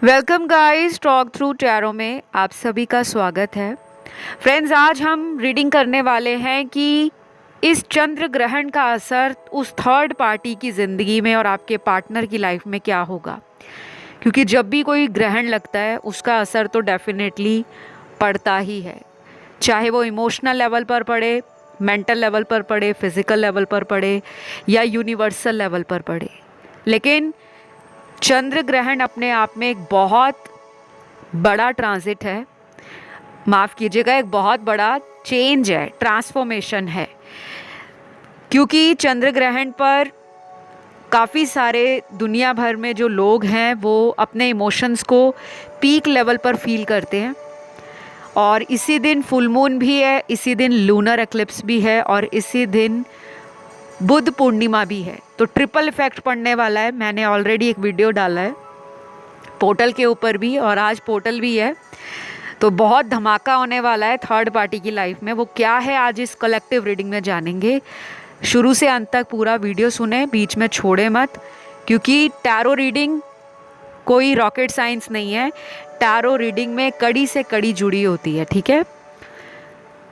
Welcome guys, talk through tarot में आप सभी का स्वागत है। फ्रेंड्स, आज हम रीडिंग करने वाले हैं कि इस चंद्र ग्रहण का असर उस थर्ड पार्टी की ज़िंदगी में और आपके पार्टनर की लाइफ में क्या होगा। क्योंकि जब भी कोई ग्रहण लगता है उसका असर तो डेफिनेटली पड़ता ही है, चाहे वो इमोशनल लेवल पर पड़े, मेंटल लेवल पर पड़े, फिजिकल लेवल पर पड़े या यूनिवर्सल लेवल पर पड़े। लेकिन चंद्र ग्रहण अपने आप में एक बहुत बड़ा ट्रांजिट है, माफ़ कीजिएगा, एक बहुत बड़ा चेंज है, ट्रांसफॉर्मेशन है। क्योंकि चंद्र ग्रहण पर काफ़ी सारे दुनिया भर में जो लोग हैं वो अपने इमोशंस को पीक लेवल पर फील करते हैं। और इसी दिन फुल मून भी है, इसी दिन लूनर एक्लिप्स भी है और इसी दिन बुध पूर्णिमा भी है। तो ट्रिपल इफेक्ट पड़ने वाला है। मैंने ऑलरेडी एक वीडियो डाला है पोर्टल के ऊपर भी, और आज पोर्टल भी है। तो बहुत धमाका होने वाला है थर्ड पार्टी की लाइफ में। वो क्या है आज इस कलेक्टिव रीडिंग में जानेंगे। शुरू से अंत तक पूरा वीडियो सुने, बीच में छोड़े मत, क्योंकि टैरो रीडिंग कोई रॉकेट साइंस नहीं है। टैरो रीडिंग में कड़ी से कड़ी जुड़ी होती है, ठीक है।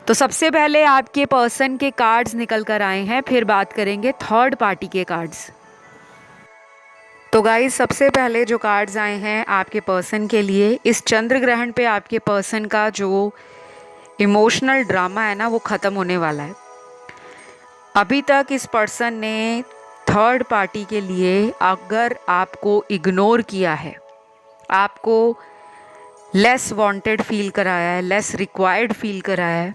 तो सबसे पहले आपके पर्सन के कार्ड्स निकल कर आए हैं, फिर बात करेंगे थर्ड पार्टी के कार्ड्स। तो गाइस, सबसे पहले जो कार्ड्स आए हैं आपके पर्सन के लिए, इस चंद्र ग्रहण पे आपके पर्सन का जो इमोशनल ड्रामा है ना, वो ख़त्म होने वाला है। अभी तक इस पर्सन ने थर्ड पार्टी के लिए अगर आपको इग्नोर किया है, आपको लेस वांटेड फील कराया है, लेस रिक्वायर्ड फील कराया है,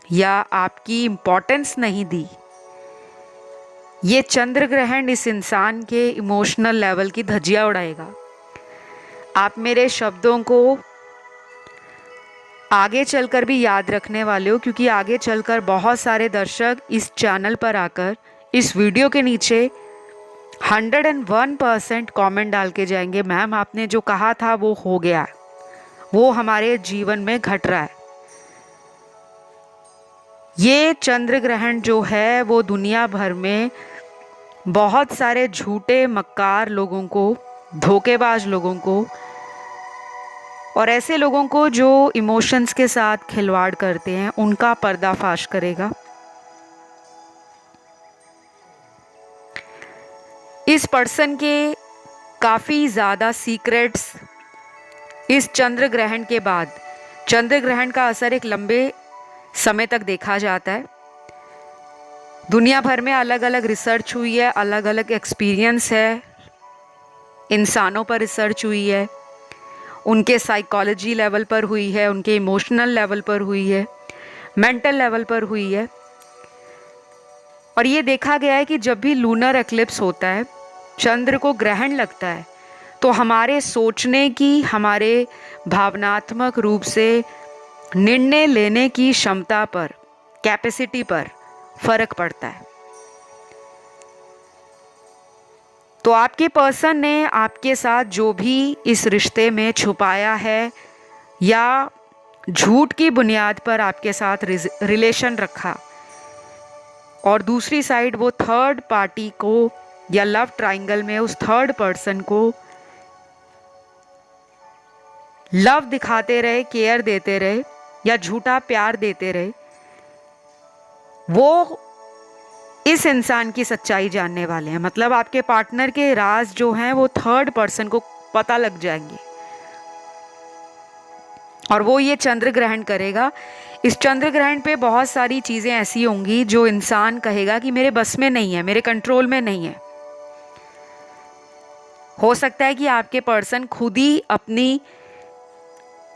या आपकी इम्पोर्टेंस नहीं दी, ये चंद्र ग्रहण इस इंसान के इमोशनल लेवल की धज्जियां उड़ाएगा। आप मेरे शब्दों को आगे चलकर भी याद रखने वाले हो, क्योंकि आगे चलकर बहुत सारे दर्शक इस चैनल पर आकर इस वीडियो के नीचे 101% कमेंट डाल के जाएंगे, मैम आपने जो कहा था वो हो गया, वो हमारे जीवन में घट रहा है। ये चंद्र ग्रहण जो है वो दुनिया भर में बहुत सारे झूठे मक्कार लोगों को, धोखेबाज लोगों को और ऐसे लोगों को जो इमोशंस के साथ खिलवाड़ करते हैं, उनका पर्दाफाश करेगा। इस पर्सन के काफ़ी ज़्यादा सीक्रेट्स इस चंद्र ग्रहण के बाद, चंद्र ग्रहण का असर एक लंबे समय तक देखा जाता है। दुनिया भर में अलग अलग रिसर्च हुई है, अलग अलग एक्सपीरियंस है, इंसानों पर रिसर्च हुई है, उनके साइकोलॉजी लेवल पर हुई है, उनके इमोशनल लेवल पर हुई है, मेंटल लेवल पर हुई है। और ये देखा गया है कि जब भी लूनर एक्लिप्स होता है, चंद्र को ग्रहण लगता है, तो हमारे सोचने की, हमारे भावनात्मक रूप से निर्णय लेने की क्षमता पर, कैपेसिटी पर फर्क पड़ता है। तो आपके पर्सन ने आपके साथ जो भी इस रिश्ते में छुपाया है या झूठ की बुनियाद पर आपके साथ रिलेशन रखा, और दूसरी साइड वो थर्ड पार्टी को या लव ट्रायंगल में उस थर्ड पर्सन को लव दिखाते रहे, केयर देते रहे या झूठा प्यार देते रहे, वो इस इंसान की सच्चाई जानने वाले हैं। मतलब आपके पार्टनर के राज जो हैं वो थर्ड पर्सन को पता लग जाएंगे, और वो ये चंद्र ग्रहण करेगा। इस चंद्र ग्रहण पे बहुत सारी चीज़ें ऐसी होंगी जो इंसान कहेगा कि मेरे बस में नहीं है, मेरे कंट्रोल में नहीं है। हो सकता है कि आपके पर्सन खुद ही अपनी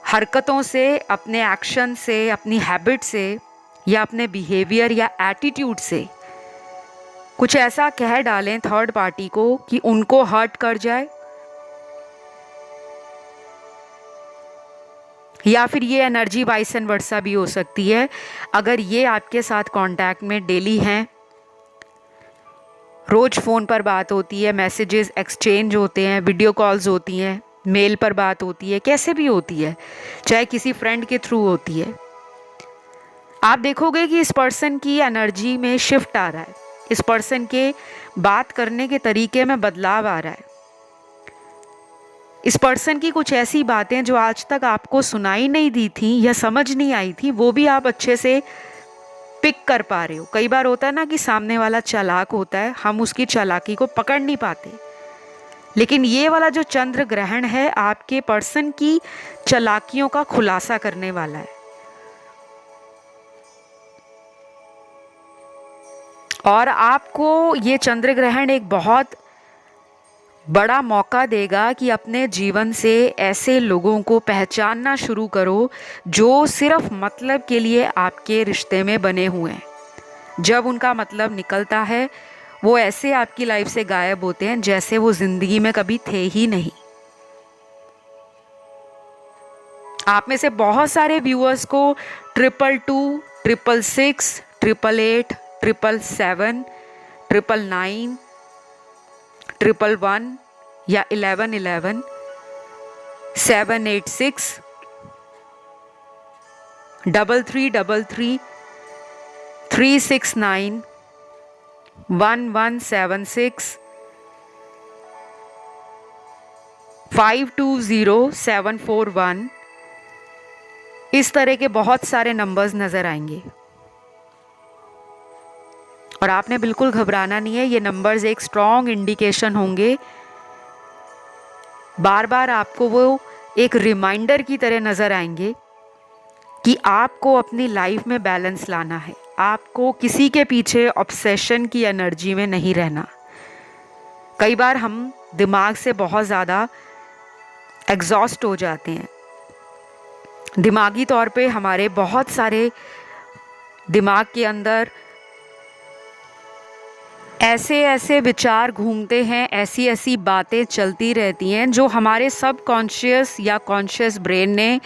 हरकतों से, अपने एक्शन से, अपनी हैबिट से या अपने बिहेवियर या एटीट्यूड से कुछ ऐसा कह डालें थर्ड पार्टी को कि उनको हर्ट कर जाए, या फिर ये एनर्जी वाइस एंड वर्सा भी हो सकती है। अगर ये आपके साथ कांटेक्ट में डेली हैं, रोज फ़ोन पर बात होती है, मैसेजेस एक्सचेंज होते हैं, वीडियो कॉल्स होती हैं, मेल पर बात होती है, कैसे भी होती है, चाहे किसी फ्रेंड के थ्रू होती है, आप देखोगे कि इस पर्सन की एनर्जी में शिफ्ट आ रहा है, इस पर्सन के बात करने के तरीके में बदलाव आ रहा है। इस पर्सन की कुछ ऐसी बातें जो आज तक आपको सुनाई नहीं दी थी या समझ नहीं आई थी, वो भी आप अच्छे से पिक कर पा रहे हो। कई बार होता है ना कि सामने वाला चालाक होता है, हम उसकी चालाकी को पकड़ नहीं पाते, लेकिन ये वाला जो चंद्र ग्रहण है आपके पर्सन की चालाकियों का खुलासा करने वाला है। और आपको ये चंद्र ग्रहण एक बहुत बड़ा मौका देगा कि अपने जीवन से ऐसे लोगों को पहचानना शुरू करो जो सिर्फ मतलब के लिए आपके रिश्ते में बने हुए हैं। जब उनका मतलब निकलता है वो ऐसे आपकी लाइफ से गायब होते हैं जैसे वो जिंदगी में कभी थे ही नहीं। आप में से बहुत सारे व्यूअर्स को 222, 666, 888, 777, 999, 111 या 1111, 786, 3333, 369, 1176, 520741 इस तरह के बहुत सारे नंबर्स नज़र आएंगे। और आपने बिल्कुल घबराना नहीं है, ये नंबर्स एक स्ट्रॉन्ग इंडिकेशन होंगे। बार बार आपको वो एक रिमाइंडर की तरह नज़र आएंगे कि आपको अपनी लाइफ में बैलेंस लाना है, आपको किसी के पीछे ऑब्सेशन की एनर्जी में नहीं रहना। कई बार हम दिमाग से बहुत ज़्यादा एग्जॉस्ट हो जाते हैं, दिमागी तौर पे हमारे बहुत सारे दिमाग के अंदर ऐसे ऐसे विचार घूमते हैं, ऐसी ऐसी बातें चलती रहती हैं जो हमारे सबकॉन्शियस या कॉन्शियस ब्रेन ने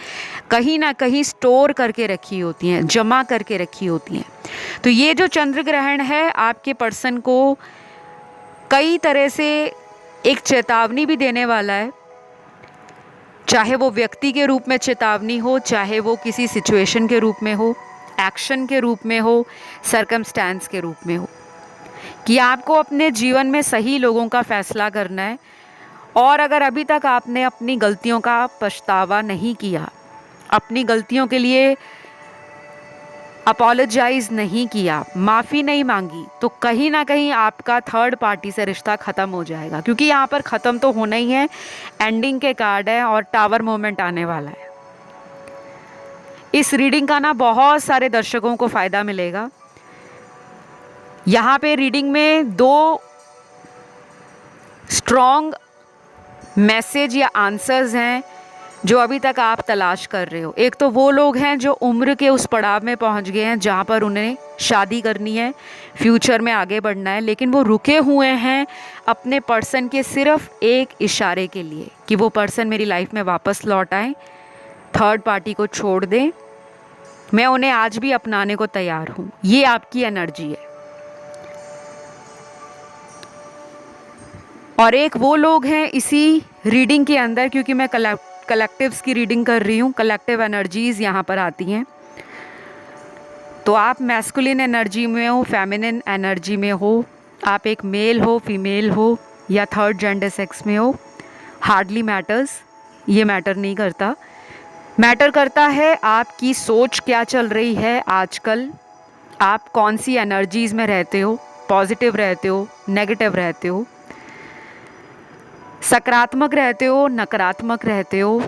कहीं ना कहीं स्टोर करके रखी होती हैं, जमा करके रखी होती हैं। तो ये जो चंद्र ग्रहण है आपके पर्सन को कई तरह से एक चेतावनी भी देने वाला है, चाहे वो व्यक्ति के रूप में चेतावनी हो, चाहे वो किसी सिचुएशन के रूप में हो, एक्शन के रूप में हो, सर्कमस्टेंस के रूप में हो, कि आपको अपने जीवन में सही लोगों का फैसला करना है। और अगर अभी तक आपने अपनी गलतियों का पछतावा नहीं किया, अपनी गलतियों के लिए अपोलोजाइज नहीं किया, माफ़ी नहीं मांगी, तो कहीं ना कहीं आपका थर्ड पार्टी से रिश्ता ख़त्म हो जाएगा, क्योंकि यहाँ पर ख़त्म तो होना ही है, एंडिंग के कार्ड है और टावर मोमेंट आने वाला है। इस रीडिंग का ना बहुत सारे दर्शकों को फ़ायदा मिलेगा। यहाँ पे रीडिंग में दो स्ट्रॉन्ग मैसेज या आंसर्स हैं जो अभी तक आप तलाश कर रहे हो। एक तो वो लोग हैं जो उम्र के उस पड़ाव में पहुंच गए हैं जहाँ पर उन्हें शादी करनी है, फ्यूचर में आगे बढ़ना है, लेकिन वो रुके हुए हैं अपने पर्सन के सिर्फ एक इशारे के लिए कि वो पर्सन मेरी लाइफ में वापस लौट आए, थर्ड पार्टी को छोड़ दें, मैं उन्हें आज भी अपनाने को तैयार हूँ। ये आपकी एनर्जी है। और एक वो लोग हैं इसी रीडिंग के अंदर, क्योंकि मैं कलेक्टिव्स की रीडिंग कर रही हूँ, कलेक्टिव एनर्जीज यहाँ पर आती हैं, तो आप मैस्कुलिन एनर्जी में हो, फेमिनिन एनर्जी में हो, आप एक मेल हो, फीमेल हो या थर्ड जेंडर सेक्स में हो, हार्डली मैटर्स, ये मैटर नहीं करता। मैटर करता है आपकी सोच क्या चल रही है आजकल, आप कौन सी एनर्जीज में रहते हो, पॉजिटिव रहते हो, नेगेटिव रहते हो, सकारात्मक रहते हो, नकारात्मक रहते हो,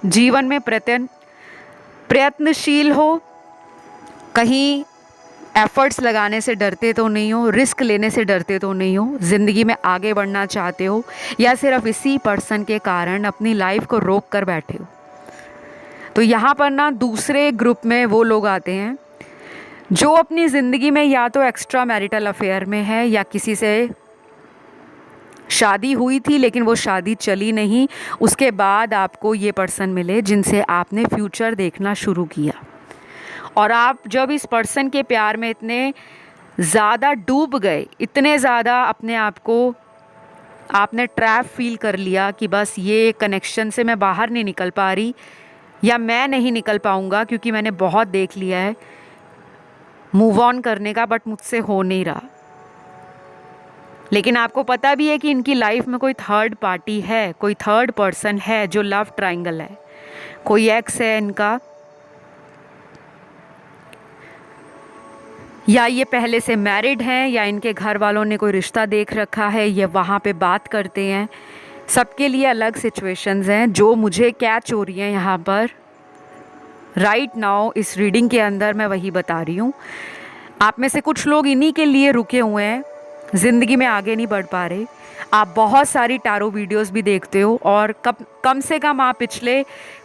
जीवन में प्रयत्नशील हो, कहीं एफर्ट्स लगाने से डरते तो नहीं हो, रिस्क लेने से डरते तो नहीं हो, ज़िंदगी में आगे बढ़ना चाहते हो, या सिर्फ इसी पर्सन के कारण अपनी लाइफ को रोक कर बैठे हो। तो यहाँ पर ना दूसरे ग्रुप में वो लोग आते हैं जो अपनी ज़िंदगी में या तो एक्स्ट्रा मैरिटल अफेयर में है या किसी से शादी हुई थी लेकिन वो शादी चली नहीं, उसके बाद आपको ये पर्सन मिले जिनसे आपने फ्यूचर देखना शुरू किया। और आप जब इस पर्सन के प्यार में इतने ज़्यादा डूब गए, इतने ज़्यादा अपने आप को आपने ट्रैप फील कर लिया कि बस ये कनेक्शन से मैं बाहर नहीं निकल पा रही या मैं नहीं निकल पाऊँगा क्योंकि मैंने बहुत देख लिया है मूव ऑन करने का, बट मुझसे हो नहीं रहा। लेकिन आपको पता भी है कि इनकी लाइफ में कोई थर्ड पार्टी है, कोई थर्ड पर्सन है जो लव ट्रायंगल है, कोई एक्स है इनका, या ये पहले से मैरिड हैं, या इनके घर वालों ने कोई रिश्ता देख रखा है, ये वहाँ पे बात करते हैं। सबके लिए अलग सिचुएशंस हैं। जो मुझे कैच हो रही हैं यहाँ पर राइट नाउ इस रीडिंग के अंदर, मैं वही बता रही हूँ। आप में से कुछ लोग इन्हीं के लिए रुके हुए हैं, ज़िंदगी में आगे नहीं बढ़ पा रहे। आप बहुत सारी टारो वीडियोस भी देखते हो और कम से कम आप पिछले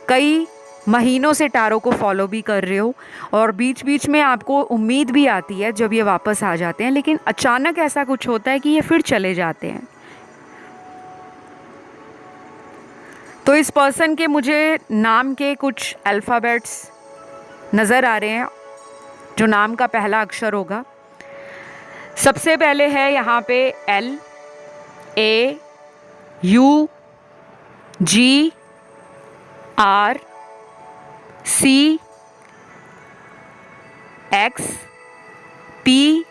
कई महीनों से टारो को फॉलो भी कर रहे हो, और बीच बीच में आपको उम्मीद भी आती है जब ये वापस आ जाते हैं, लेकिन अचानक ऐसा कुछ होता है कि ये फिर चले जाते हैं। तो इस पर्सन के मुझे नाम के कुछ अल्फ़ाबेट्स नज़र आ रहे हैं, जो नाम का पहला अक्षर होगा। सबसे पहले है यहाँ पे L A U G R C X P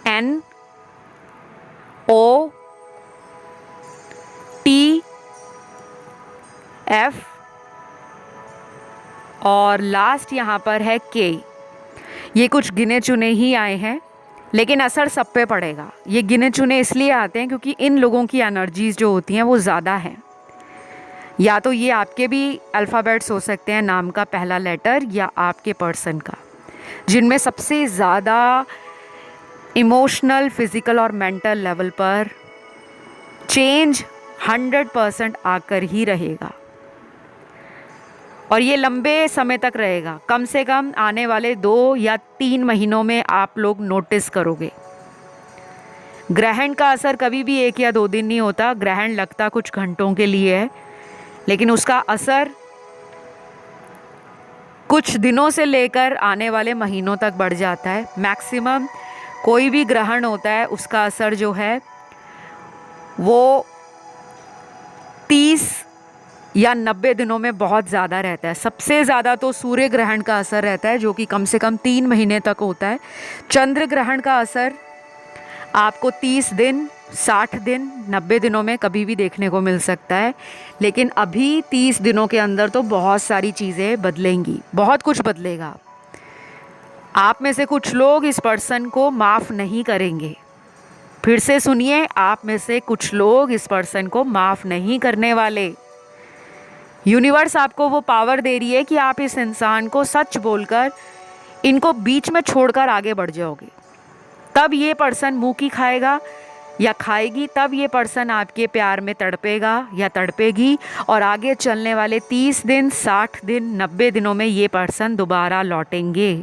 N O T F और लास्ट यहाँ पर है K। ये कुछ गिने चुने ही आए हैं, लेकिन असर सब पे पड़ेगा। ये गिने चुने इसलिए आते हैं क्योंकि इन लोगों की एनर्जीज़ जो होती हैं वो ज़्यादा हैं। या तो ये आपके भी अल्फ़ाबेट्स हो सकते हैं, नाम का पहला लेटर, या आपके पर्सन का, जिनमें सबसे ज़्यादा इमोशनल, फिज़िकल और मेंटल लेवल पर चेंज 100% आकर ही रहेगा। और ये लंबे समय तक रहेगा, कम से कम आने वाले 2 या 3 महीनों में आप लोग नोटिस करोगे। ग्रहण का असर कभी भी 1 या 2 दिन नहीं होता। ग्रहण लगता कुछ घंटों के लिए है, लेकिन उसका असर कुछ दिनों से लेकर आने वाले महीनों तक बढ़ जाता है। मैक्सिमम कोई भी ग्रहण होता है उसका असर जो है वो 30 या 90 दिनों में बहुत ज़्यादा रहता है। सबसे ज़्यादा तो सूर्य ग्रहण का असर रहता है, जो कि कम से कम 3 महीने तक होता है। चंद्र ग्रहण का असर आपको 30 दिन, 60 दिन, 90 दिनों में कभी भी देखने को मिल सकता है। लेकिन अभी 30 दिनों के अंदर तो बहुत सारी चीज़ें बदलेंगी, बहुत कुछ बदलेगा। आप में से कुछ लोग इस पर्सन को माफ़ नहीं करेंगे। फिर से सुनिए, आप में से कुछ लोग इस पर्सन को माफ़ नहीं करने वाले। यूनिवर्स आपको वो पावर दे रही है कि आप इस इंसान को सच बोलकर इनको बीच में छोड़कर आगे बढ़ जाओगे। तब ये पर्सन मुँह की खाएगा या खाएगी, तब ये पर्सन आपके प्यार में तड़पेगा या तड़पेगी, और आगे चलने वाले 30 दिन, 60 दिन, 90 दिनों में ये पर्सन दोबारा लौटेंगे।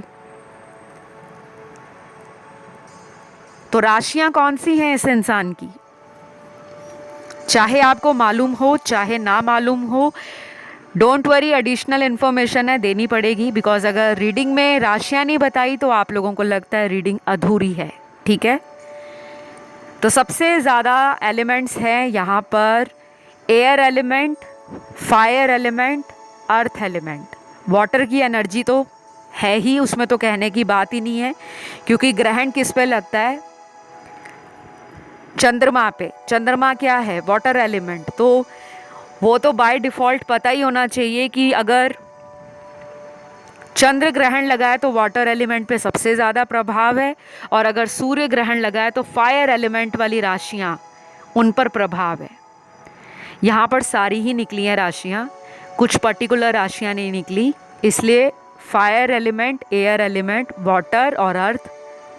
तो राशियां कौन सी हैं इस इंसान की? चाहे आपको मालूम हो चाहे ना मालूम हो, डोंट वरी, एडिशनल इन्फॉर्मेशन है, देनी पड़ेगी। बिकॉज अगर रीडिंग में राशियां नहीं बताई तो आप लोगों को लगता है रीडिंग अधूरी है। ठीक है, तो सबसे ज़्यादा एलिमेंट्स हैं यहाँ पर air element, fire element, earth element. Water की एनर्जी तो है ही, उसमें तो कहने की बात ही नहीं है, क्योंकि ग्रहण किस पे लगता है? चंद्रमा पे। चंद्रमा क्या है? Water element. तो वो तो बाय डिफ़ॉल्ट पता ही होना चाहिए कि अगर चंद्र ग्रहण लगा है तो वाटर एलिमेंट पे सबसे ज़्यादा प्रभाव है, और अगर सूर्य ग्रहण लगा है तो फायर एलिमेंट वाली राशियाँ, उन पर प्रभाव है। यहाँ पर सारी ही निकली हैं राशियाँ, कुछ पर्टिकुलर राशियाँ नहीं निकली। इसलिए fire element, air element, water और अर्थ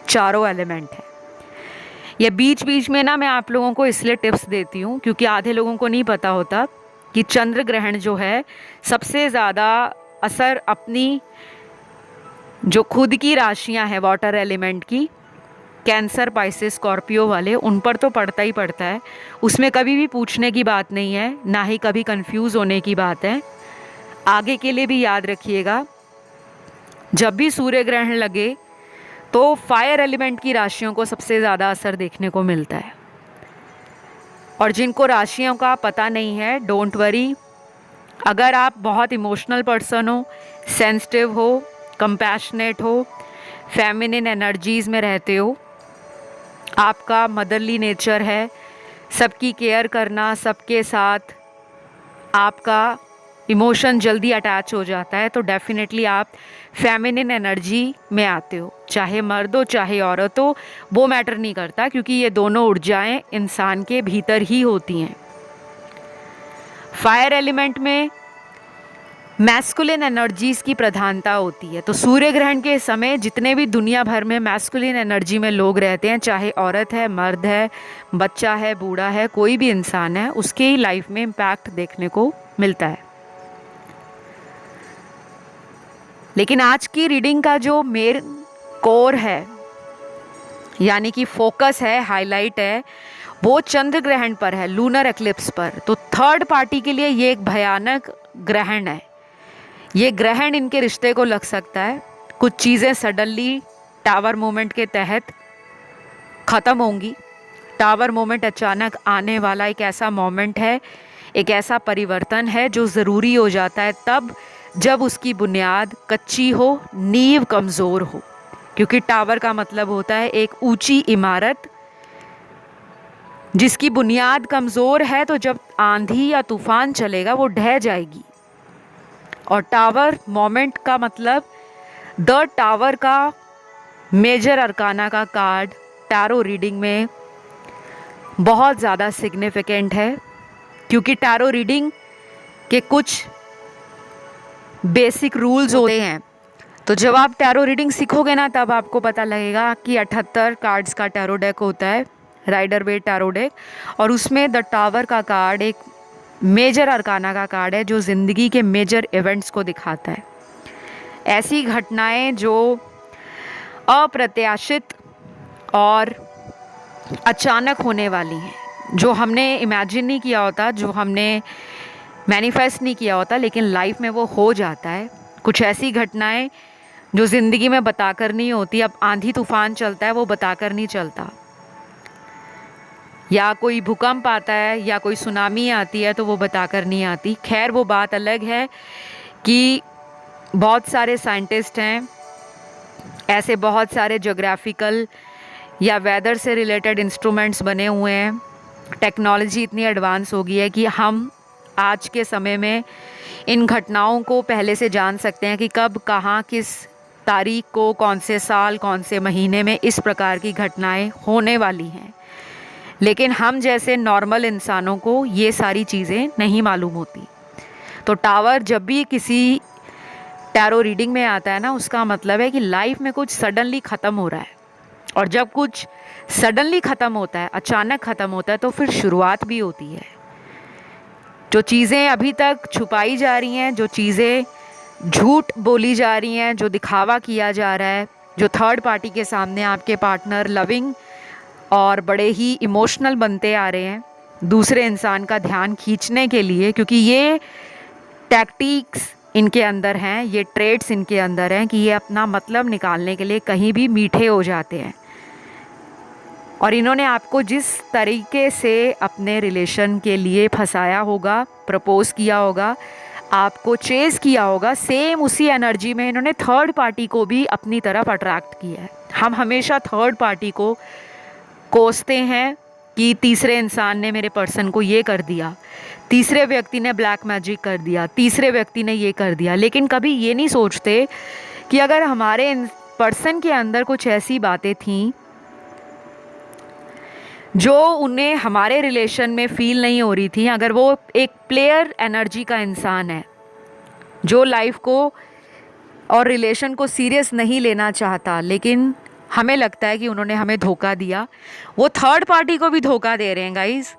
चारों एलिमेंट है। ये बीच बीच में ना मैं आप लोगों को इसलिए टिप्स देती हूँ क्योंकि आधे लोगों को नहीं पता होता कि चंद्र ग्रहण जो है सबसे ज़्यादा असर अपनी जो खुद की राशियाँ हैं वाटर एलिमेंट की, कैंसर, पाइसेस, स्कॉर्पियो वाले, उन पर तो पड़ता ही पड़ता है। उसमें कभी भी पूछने की बात नहीं है, ना ही कभी कंफ्यूज होने की बात है। आगे के लिए भी याद रखिएगा, जब भी सूर्य ग्रहण लगे तो फायर एलिमेंट की राशियों को सबसे ज़्यादा असर देखने को मिलता है। और जिनको राशियों का पता नहीं है, डोंट वरी, अगर आप बहुत इमोशनल पर्सन हो, सेंसिटिव हो, कंपैशनेट हो, फेमिनिन एनर्जीज़ में रहते हो, आपका मदरली नेचर है, सबकी केयर करना, सबके साथ आपका इमोशन जल्दी अटैच हो जाता है, तो डेफिनेटली आप फेमिनिन एनर्जी में आते हो। चाहे मर्द हो चाहे औरत हो, वो मैटर नहीं करता, क्योंकि ये दोनों ऊर्जाएं इंसान के भीतर ही होती हैं। फायर एलिमेंट में मैस्कुलिन एनर्जीज़ की प्रधानता होती है। तो सूर्य ग्रहण के समय जितने भी दुनिया भर में मैस्कुलिन एनर्जी में लोग रहते हैं, चाहे औरत है, मर्द है, बच्चा है, बूढ़ा है, कोई भी इंसान है, उसके ही लाइफ में इम्पैक्ट देखने को मिलता है। लेकिन आज की रीडिंग का जो मेन कोर है, यानी कि फोकस है, हाईलाइट है, वो चंद्र ग्रहण पर है, लूनर एक्लिप्स पर। तो थर्ड पार्टी के लिए ये एक भयानक ग्रहण है। ये ग्रहण इनके रिश्ते को लग सकता है। कुछ चीज़ें सडनली टावर मोमेंट के तहत ख़त्म होंगी। टावर मोमेंट अचानक आने वाला एक ऐसा मोमेंट है, एक ऐसा परिवर्तन है जो ज़रूरी हो जाता है तब जब उसकी बुनियाद कच्ची हो, नींव कमज़ोर हो। क्योंकि टावर का मतलब होता है एक ऊंची इमारत जिसकी बुनियाद कमज़ोर है, तो जब आंधी या तूफान चलेगा वो ढह जाएगी। और टावर मोमेंट का मतलब द टावर का मेजर अरकाना का कार्ड टैरो रीडिंग में बहुत ज़्यादा सिग्निफिकेंट है, क्योंकि टैरो रीडिंग के कुछ बेसिक रूल्स होते हैं। तो जब आप टैरो रीडिंग सीखोगे ना, तब आपको पता लगेगा कि 78 कार्ड्स का टैरो डेक होता है, राइडर वेट टैरो डेक, और उसमें द टावर का कार्ड एक मेजर अरकाना का कार्ड है जो ज़िंदगी के मेजर इवेंट्स को दिखाता है। ऐसी घटनाएं जो अप्रत्याशित और अचानक होने वाली हैं, जो हमने इमेजिन नहीं किया होता, जो हमने मैनिफेस्ट नहीं किया होता, लेकिन लाइफ में वो हो जाता है। कुछ ऐसी घटनाएं जो ज़िंदगी में बताकर नहीं होती। अब आंधी तूफान चलता है, वो बताकर नहीं चलता, या कोई भूकंप आता है या कोई सुनामी आती है तो वो बताकर नहीं आती। खैर, वो बात अलग है कि बहुत सारे साइंटिस्ट हैं, ऐसे बहुत सारे ज्योग्राफिकल या वेदर से रिलेटेड इंस्ट्रूमेंट्स बने हुए हैं। टेक्नोलॉजी इतनी एडवांस हो गई है कि हम आज के समय में इन घटनाओं को पहले से जान सकते हैं कि कब, कहाँ, किस तारीख को, कौन से साल, कौन से महीने में इस प्रकार की घटनाएं होने वाली हैं। लेकिन हम जैसे नॉर्मल इंसानों को ये सारी चीज़ें नहीं मालूम होती। तो टावर जब भी किसी टैरो रीडिंग में आता है ना, उसका मतलब है कि लाइफ में कुछ सडनली ख़त्म हो रहा है। और जब कुछ सडनली ख़त्म होता है, अचानक ख़त्म होता है, तो फिर शुरुआत भी होती है। जो चीज़ें अभी तक छुपाई जा रही हैं, जो चीज़ें झूठ बोली जा रही हैं, जो दिखावा किया जा रहा है, जो थर्ड पार्टी के सामने आपके पार्टनर लविंग और बड़े ही इमोशनल बनते आ रहे हैं दूसरे इंसान का ध्यान खींचने के लिए, क्योंकि ये टैक्टिक्स इनके अंदर हैं, ये ट्रेड्स इनके अंदर हैं कि ये अपना मतलब निकालने के लिए कहीं भी मीठे हो जाते हैं। और इन्होंने आपको जिस तरीके से अपने रिलेशन के लिए फंसाया होगा, प्रपोज किया होगा, आपको चेज़ किया होगा, सेम उसी एनर्जी में इन्होंने थर्ड पार्टी को भी अपनी तरफ अट्रैक्ट किया है। हम हमेशा थर्ड पार्टी को कोसते हैं कि तीसरे इंसान ने मेरे पर्सन को ये कर दिया, तीसरे व्यक्ति ने ब्लैक मैजिक कर दिया, तीसरे व्यक्ति ने ये कर दिया, लेकिन कभी ये नहीं सोचते कि अगर हमारे पर्सन के अंदर कुछ ऐसी बातें थीं जो उन्हें हमारे रिलेशन में फील नहीं हो रही थी, अगर वो एक प्लेयर एनर्जी का इंसान है जो लाइफ को और रिलेशन को सीरियस नहीं लेना चाहता, लेकिन हमें लगता है कि उन्होंने हमें धोखा दिया, वो थर्ड पार्टी को भी धोखा दे रहे हैं गाइस।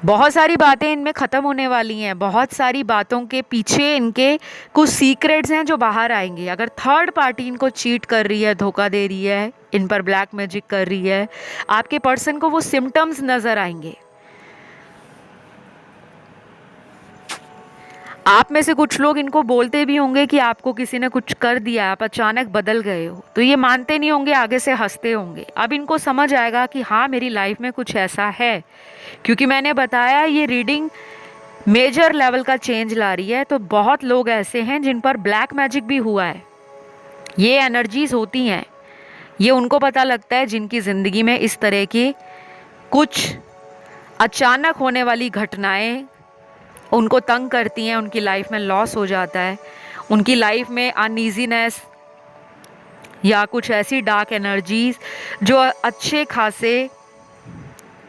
बहुत सारी बातें इनमें ख़त्म होने वाली हैं, बहुत सारी बातों के पीछे इनके कुछ सीक्रेट्स हैं जो बाहर आएंगे। अगर थर्ड पार्टी इनको चीट कर रही है, धोखा दे रही है, इन पर ब्लैक मैजिक कर रही है, आपके पर्सन को वो सिम्टम्स नज़र आएंगे। आप में से कुछ लोग इनको बोलते भी होंगे कि आपको किसी ने कुछ कर दिया, आप अचानक बदल गए हो, तो ये मानते नहीं होंगे, आगे से हंसते होंगे। अब इनको समझ आएगा कि हाँ, मेरी लाइफ में कुछ ऐसा है, क्योंकि मैंने बताया ये रीडिंग मेजर लेवल का चेंज ला रही है। तो बहुत लोग ऐसे हैं जिन पर ब्लैक मैजिक भी हुआ है। ये एनर्जीज होती हैं, ये उनको पता लगता है जिनकी ज़िंदगी में इस तरह की कुछ अचानक होने वाली घटनाएं उनको तंग करती हैं, उनकी लाइफ में लॉस हो जाता है, उनकी लाइफ में अनईजीनेस या कुछ ऐसी डार्क एनर्जीज जो अच्छे खासे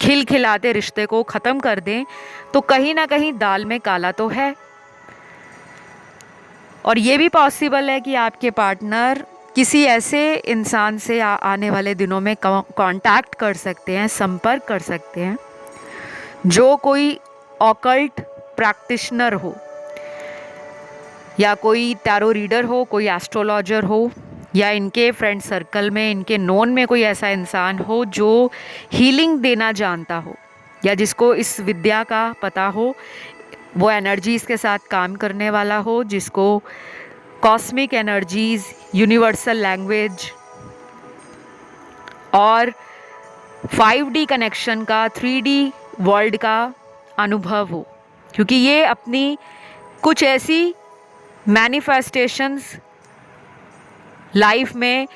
खिलखिलाते रिश्ते को ख़त्म कर दें, तो कहीं ना कहीं दाल में काला तो है। और ये भी पॉसिबल है कि आपके पार्टनर किसी ऐसे इंसान से आने वाले दिनों में कांटेक्ट कर सकते हैं, संपर्क कर सकते हैं, जो कोई ऑकल्ट प्रैक्टिशनर हो या कोई टैरो रीडर हो, कोई एस्ट्रोलॉजर हो, या इनके फ्रेंड सर्कल में, इनके नोन में कोई ऐसा इंसान हो जो हीलिंग देना जानता हो या जिसको इस विद्या का पता हो, वो एनर्जीज़ के साथ काम करने वाला हो, जिसको कॉस्मिक एनर्जीज़, यूनिवर्सल लैंग्वेज और 5D कनेक्शन का, 3D वर्ल्ड का अनुभव हो। क्योंकि ये अपनी कुछ ऐसी मैनिफेस्टेशंस लाइफ में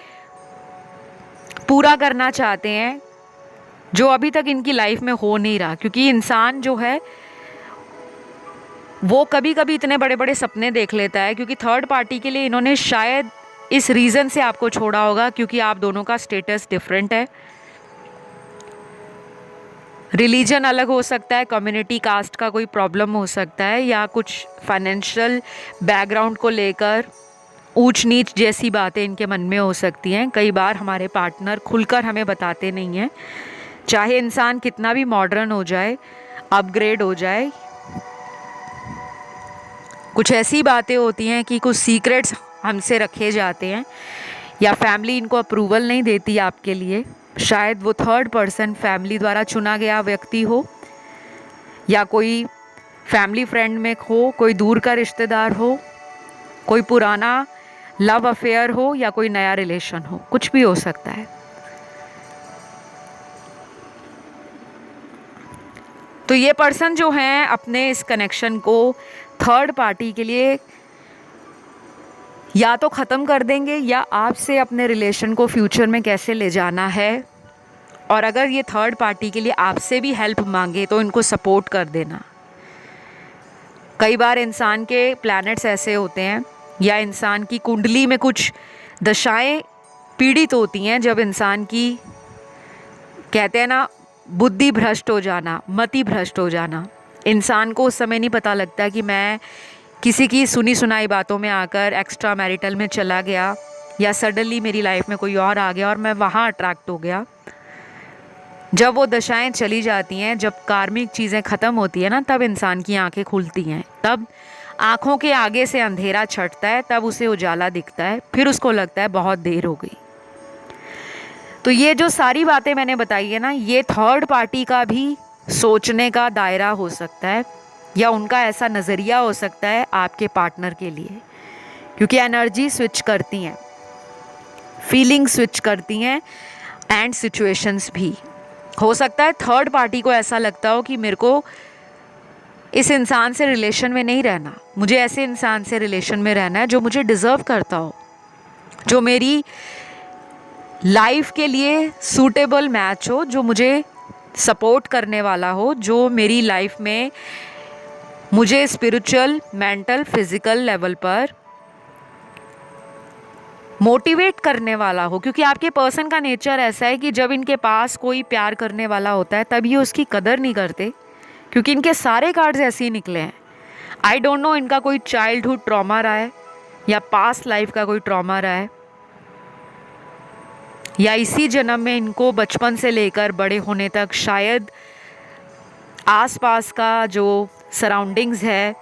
पूरा करना चाहते हैं जो अभी तक इनकी लाइफ में हो नहीं रहा। क्योंकि इंसान जो है वो कभी कभी इतने बड़े बड़े सपने देख लेता है, क्योंकि थर्ड पार्टी के लिए इन्होंने शायद इस रीज़न से आपको छोड़ा होगा क्योंकि आप दोनों का स्टेटस डिफरेंट है, रिलीजन अलग हो सकता है, कम्युनिटी कास्ट का कोई प्रॉब्लम हो सकता है, या कुछ फाइनेंशियल बैकग्राउंड को लेकर ऊंच नीच जैसी बातें इनके मन में हो सकती हैं। कई बार हमारे पार्टनर खुलकर हमें बताते नहीं हैं, चाहे इंसान कितना भी मॉडर्न हो जाए, अपग्रेड हो जाए, कुछ ऐसी बातें होती हैं कि कुछ सीक्रेट्स हमसे रखे जाते हैं या फैमिली इनको अप्रूवल नहीं देती आपके लिए। शायद वो थर्ड पर्सन फैमिली द्वारा चुना गया व्यक्ति हो, या कोई फैमिली फ्रेंड में हो, कोई दूर का रिश्तेदार हो, कोई पुराना लव अफेयर हो, या कोई नया रिलेशन हो, कुछ भी हो सकता है। तो ये पर्सन जो हैं अपने इस कनेक्शन को थर्ड पार्टी के लिए या तो ख़त्म कर देंगे, या आपसे अपने रिलेशन को फ्यूचर में कैसे ले जाना है। और अगर ये थर्ड पार्टी के लिए आपसे भी हेल्प मांगे तो इनको सपोर्ट कर देना। कई बार इंसान के प्लैनेट्स ऐसे होते हैं या इंसान की कुंडली में कुछ दशाएं पीड़ित होती हैं, जब इंसान की, कहते हैं ना, बुद्धि भ्रष्ट हो जाना, मति भ्रष्ट हो जाना। इंसान को उस समय नहीं पता लगता कि मैं किसी की सुनी सुनाई बातों में आकर एक्स्ट्रा मैरिटल में चला गया, या सडनली मेरी लाइफ में कोई और आ गया और मैं वहाँ अट्रैक्ट हो गया। जब वो दशाएं चली जाती हैं, जब कार्मिक चीज़ें ख़त्म होती है ना, तब इंसान की आंखें खुलती हैं, तब आँखों के आगे से अंधेरा छटता है, तब उसे उजाला दिखता है, फिर उसको लगता है बहुत देर हो गई। तो ये जो सारी बातें मैंने बताई है ना, ये थर्ड पार्टी का भी सोचने का दायरा हो सकता है, या उनका ऐसा नज़रिया हो सकता है आपके पार्टनर के लिए। क्योंकि एनर्जी स्विच करती हैं, फीलिंग स्विच करती हैं, एंड सिचुएशंस भी। हो सकता है थर्ड पार्टी को ऐसा लगता हो कि मेरे को इस इंसान से रिलेशन में नहीं रहना, मुझे ऐसे इंसान से रिलेशन में रहना है जो मुझे डिज़र्व करता हो, जो मेरी लाइफ के लिए सूटेबल मैच हो, जो मुझे सपोर्ट करने वाला हो, जो मेरी लाइफ में मुझे स्पिरिचुअल, मेंटल, फिजिकल लेवल पर मोटिवेट करने वाला हो। क्योंकि आपके पर्सन का नेचर ऐसा है कि जब इनके पास कोई प्यार करने वाला होता है तब ये उसकी कदर नहीं करते, क्योंकि इनके सारे कार्ड्स ऐसे ही निकले हैं। आई डोंट नो इनका कोई चाइल्डहुड ट्रॉमा रहा है, या पास्ट लाइफ का कोई ट्रॉमा रहा है, या इसी जन्म में इनको बचपन से लेकर बड़े होने तक शायद आसपास का जो सराउंडिंग्स है,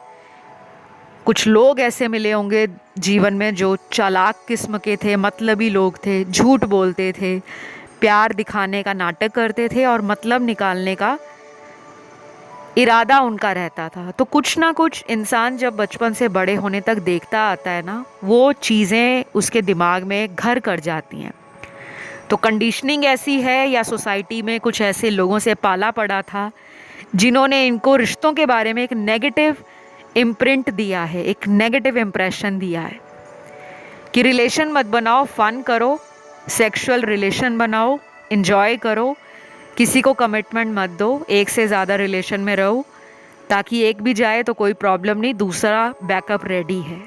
कुछ लोग ऐसे मिले होंगे जीवन में जो चालाक किस्म के थे, मतलबी लोग थे, झूठ बोलते थे, प्यार दिखाने का नाटक करते थे और मतलब निकालने का इरादा उनका रहता था। तो कुछ ना कुछ इंसान जब बचपन से बड़े होने तक देखता आता है ना, वो चीज़ें उसके दिमाग में घर कर जाती हैं। तो कंडीशनिंग ऐसी है, या सोसाइटी में कुछ ऐसे लोगों से पाला पड़ा था जिन्होंने इनको रिश्तों के बारे में एक नेगेटिव इम्प्रिंट दिया है, एक नेगेटिव इम्प्रेशन दिया है कि रिलेशन मत बनाओ, फ़न करो, सेक्सुअल रिलेशन बनाओ, एंजॉय करो, किसी को कमिटमेंट मत दो, एक से ज़्यादा रिलेशन में रहो, ताकि एक भी जाए तो कोई प्रॉब्लम नहीं, दूसरा बैकअप रेडी है।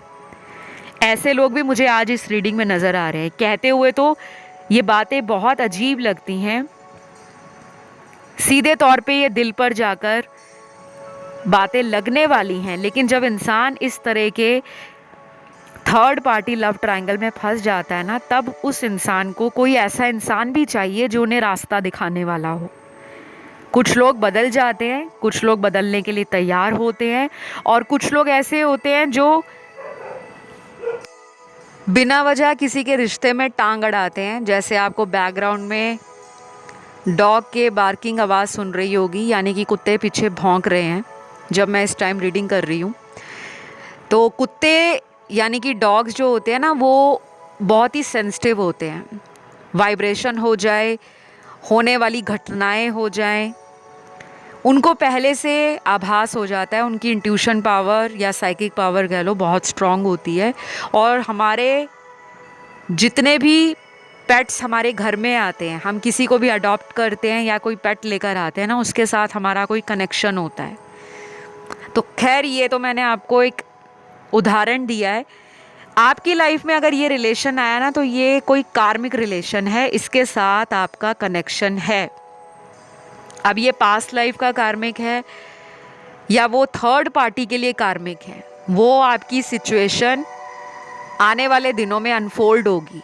ऐसे लोग भी मुझे आज इस रीडिंग में नज़र आ रहे हैं। कहते हुए तो ये बातें बहुत अजीब लगती हैं, सीधे तौर पे ये दिल पर जाकर बातें लगने वाली हैं, लेकिन जब इंसान इस तरह के थर्ड पार्टी लव ट्रायंगल में फंस जाता है ना, तब उस इंसान को कोई ऐसा इंसान भी चाहिए जो उन्हें रास्ता दिखाने वाला हो। कुछ लोग बदल जाते हैं, कुछ लोग बदलने के लिए तैयार होते हैं, और कुछ लोग ऐसे होते हैं जो बिना वजह किसी के रिश्ते में टांग अड़ाते हैं। जैसे आपको बैकग्राउंड में डॉग के बार्किंग आवाज़ सुन रही होगी, यानी कि कुत्ते पीछे भौंक रहे हैं जब मैं इस टाइम रीडिंग कर रही हूँ। तो कुत्ते यानी कि डॉग्स जो होते हैं ना, वो बहुत ही सेंसिटिव होते हैं। वाइब्रेशन हो जाए, होने वाली घटनाएं हो जाएं, उनको पहले से आभास हो जाता है। उनकी इंट्यूशन पावर या साइकिक पावर कह लो बहुत स्ट्रांग होती है। और हमारे जितने भी पेट्स हमारे घर में आते हैं, हम किसी को भी अडॉप्ट करते हैं या कोई पेट लेकर आते हैं ना, उसके साथ हमारा कोई कनेक्शन होता है। तो खैर, ये तो मैंने आपको एक उदाहरण दिया है। आपकी लाइफ में अगर ये रिलेशन आया ना, तो ये कोई कार्मिक रिलेशन है, इसके साथ आपका कनेक्शन है। अब ये पास्ट लाइफ का कार्मिक है या वो थर्ड पार्टी के लिए कार्मिक है, वो आपकी सिचुएशन आने वाले दिनों में अनफोल्ड होगी।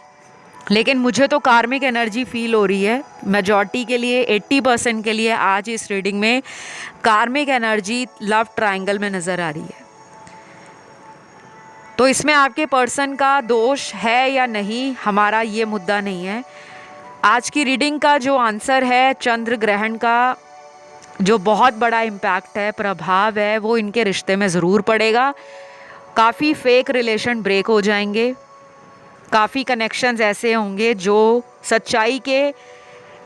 लेकिन मुझे तो कार्मिक एनर्जी फील हो रही है मेजॉरिटी के लिए, 80% के लिए आज इस रीडिंग में कार्मिक एनर्जी लव ट्रायंगल में नज़र आ रही है। तो इसमें आपके पर्सन का दोष है या नहीं, हमारा ये मुद्दा नहीं है। आज की रीडिंग का जो आंसर है, चंद्र ग्रहण का जो बहुत बड़ा इम्पैक्ट है, प्रभाव है, वो इनके रिश्ते में ज़रूर पड़ेगा। काफ़ी फेक रिलेशन ब्रेक हो जाएंगे, काफ़ी कनेक्शंस ऐसे होंगे जो सच्चाई के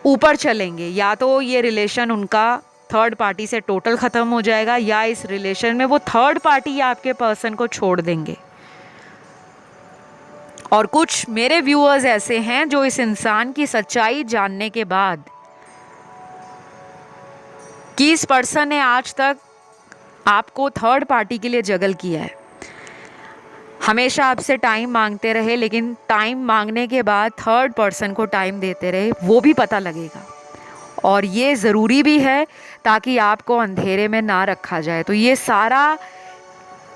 ऊपर चलेंगे। या तो ये रिलेशन उनका थर्ड पार्टी से टोटल ख़त्म हो जाएगा, या इस रिलेशन में वो थर्ड पार्टी या आपके पर्सन को छोड़ देंगे। और कुछ मेरे व्यूअर्स ऐसे हैं जो इस इंसान की सच्चाई जानने के बाद कि इस पर्सन ने आज तक आपको थर्ड पार्टी के लिए जगल किया है, हमेशा आपसे टाइम मांगते रहे, लेकिन टाइम मांगने के बाद थर्ड पर्सन को टाइम देते रहे, वो भी पता लगेगा। और ये ज़रूरी भी है ताकि आपको अंधेरे में ना रखा जाए। तो ये सारा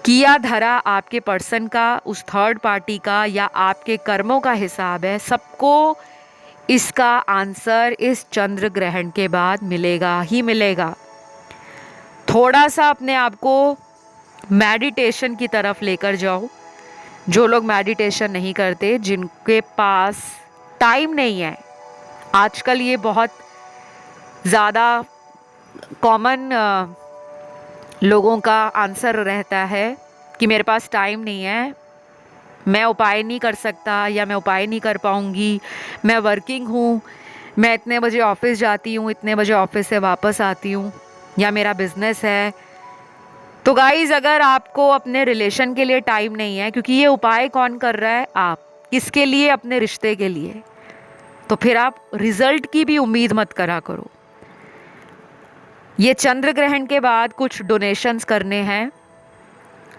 किया धरा आपके पर्सन का, उस थर्ड पार्टी का या आपके कर्मों का हिसाब है। सबको इसका आंसर इस चंद्र ग्रहण के बाद मिलेगा ही मिलेगा। थोड़ा सा अपने आप को मेडिटेशन की तरफ लेकर जाओ। जो लोग मेडिटेशन नहीं करते, जिनके पास टाइम नहीं है, आजकल ये बहुत ज़्यादा कॉमन लोगों का आंसर रहता है कि मेरे पास टाइम नहीं है, मैं उपाय नहीं कर सकता या मैं उपाय नहीं कर पाऊँगी, मैं वर्किंग हूँ, मैं इतने बजे ऑफिस जाती हूँ, इतने बजे ऑफिस से वापस आती हूँ, या मेरा बिजनेस है। तो गाइज़, अगर आपको अपने रिलेशन के लिए टाइम नहीं है, क्योंकि ये उपाय कौन कर रहा है, आप, किसके लिए, अपने रिश्ते के लिए, तो फिर आप रिजल्ट की भी उम्मीद मत करा करो। ये चंद्र ग्रहण के बाद कुछ डोनेशंस करने हैं।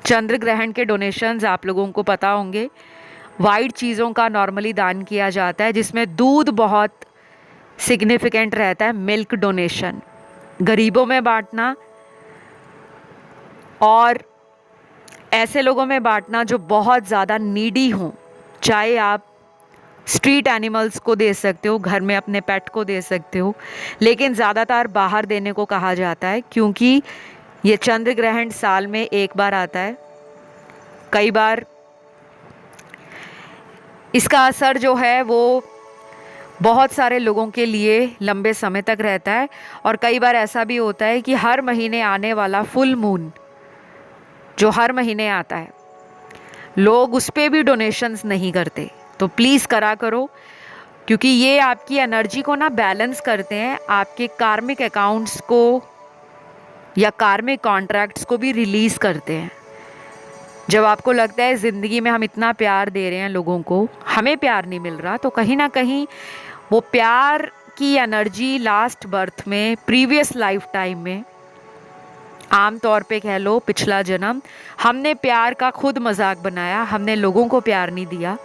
चंद्र ग्रहण के डोनेशंस आप लोगों को पता होंगे, वाइट चीज़ों का नॉर्मली दान किया जाता है, जिसमें दूध बहुत सिग्निफिकेंट रहता है। मिल्क डोनेशन गरीबों में बांटना, और ऐसे लोगों में बांटना जो बहुत ज़्यादा नीडी हों। चाहे आप स्ट्रीट एनिमल्स को दे सकते हो, घर में अपने पेट को दे सकते हो, लेकिन ज़्यादातर बाहर देने को कहा जाता है, क्योंकि ये चंद्र ग्रहण साल में एक बार आता है। कई बार इसका असर जो है वो बहुत सारे लोगों के लिए लंबे समय तक रहता है। और कई बार ऐसा भी होता है कि हर महीने आने वाला फुल मून जो हर महीने आता है, लोग उस पर भी डोनेशंस नहीं करते। तो प्लीज़ करा करो, क्योंकि ये आपकी एनर्जी को ना बैलेंस करते हैं, आपके कार्मिक अकाउंट्स को या कार्मिक कॉन्ट्रैक्ट्स को भी रिलीज़ करते हैं। जब आपको लगता है ज़िंदगी में हम इतना प्यार दे रहे हैं लोगों को, हमें प्यार नहीं मिल रहा, तो कहीं ना कहीं वो प्यार की एनर्जी लास्ट बर्थ में, प्रीवियस लाइफ टाइम में, आम तौर पे कह लो पिछला जन्म, हमने प्यार का खुद मजाक बनाया, हमने लोगों को प्यार नहीं दिया,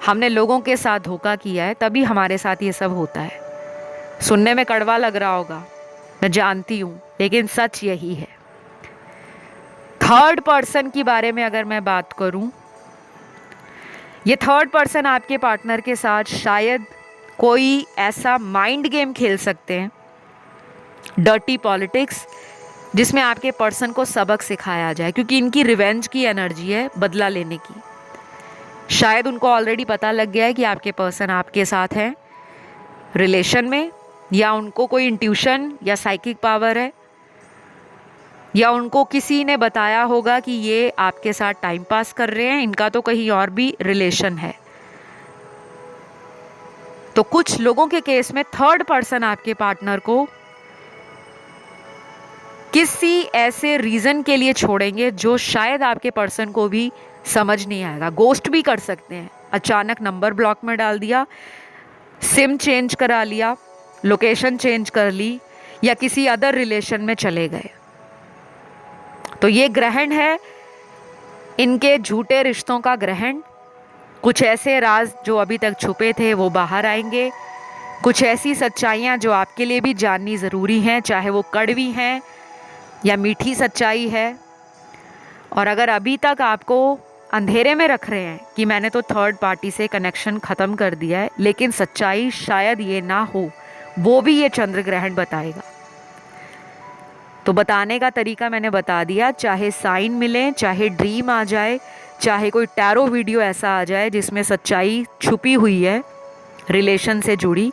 हमने लोगों के साथ धोखा किया है, तभी हमारे साथ ये सब होता है। सुनने में कड़वा लग रहा होगा, मैं जानती हूँ, लेकिन सच यही है। थर्ड पर्सन की बारे में अगर मैं बात करूं, ये थर्ड पर्सन आपके पार्टनर के साथ शायद कोई ऐसा माइंड गेम खेल सकते हैं, डर्टी पॉलिटिक्स, जिसमें आपके पर्सन को सबक सिखाया जाए, क्योंकि इनकी रिवेंज की एनर्जी है, बदला लेने की। शायद उनको ऑलरेडी पता लग गया है कि आपके पर्सन आपके साथ हैं रिलेशन में, या उनको कोई इंट्यूशन या साइकिक पावर है, या उनको किसी ने बताया होगा कि ये आपके साथ टाइम पास कर रहे हैं, इनका तो कहीं और भी रिलेशन है। तो कुछ लोगों के केस में थर्ड पर्सन आपके पार्टनर को किसी ऐसे रीज़न के लिए छोड़ेंगे जो शायद आपके पर्सन को भी समझ नहीं आएगा। गोस्ट भी कर सकते हैं, अचानक नंबर ब्लॉक में डाल दिया, सिम चेंज करा लिया, लोकेशन चेंज कर ली, या किसी अदर रिलेशन में चले गए। तो ये ग्रहण है इनके झूठे रिश्तों का ग्रहण। कुछ ऐसे राज जो अभी तक छुपे थे वो बाहर आएंगे, कुछ ऐसी सच्चाइयाँ जो आपके लिए भी जाननी ज़रूरी हैं, चाहे वो कड़वी हैं या मीठी सच्चाई है। और अगर अभी तक आपको अंधेरे में रख रहे हैं कि मैंने तो थर्ड पार्टी से कनेक्शन ख़त्म कर दिया है, लेकिन सच्चाई शायद ये ना हो, वो भी ये चंद्र ग्रहण बताएगा। तो बताने का तरीका मैंने बता दिया, चाहे साइन मिले, चाहे ड्रीम आ जाए, चाहे कोई टैरो वीडियो ऐसा आ जाए जिसमें सच्चाई छुपी हुई है रिलेशन से जुड़ी,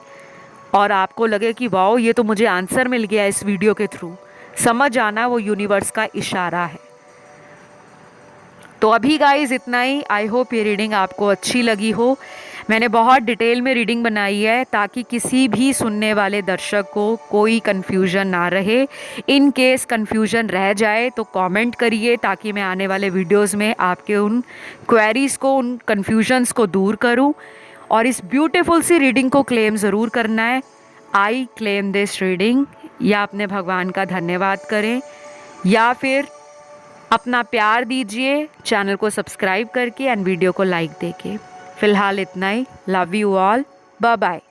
और आपको लगे कि वाओ ये तो मुझे आंसर मिल गया इस वीडियो के थ्रू, समझ आना वो यूनिवर्स का इशारा है। तो अभी गाइस इतना ही। आई होप ये रीडिंग आपको अच्छी लगी हो। मैंने बहुत डिटेल में रीडिंग बनाई है ताकि किसी भी सुनने वाले दर्शक को कोई कन्फ्यूजन ना रहे। इन केस कन्फ्यूजन रह जाए तो कमेंट करिए, ताकि मैं आने वाले वीडियोस में आपके उन क्वेरीज़ को, उन कन्फ्यूजन्स को दूर करूं। और इस ब्यूटीफुल सी रीडिंग को क्लेम ज़रूर करना है, आई क्लेम दिस रीडिंग, या अपने भगवान का धन्यवाद करें, या फिर अपना प्यार दीजिए चैनल को सब्सक्राइब करके एंड वीडियो को लाइक देके। फ़िलहाल इतना ही। Love you all, bye bye.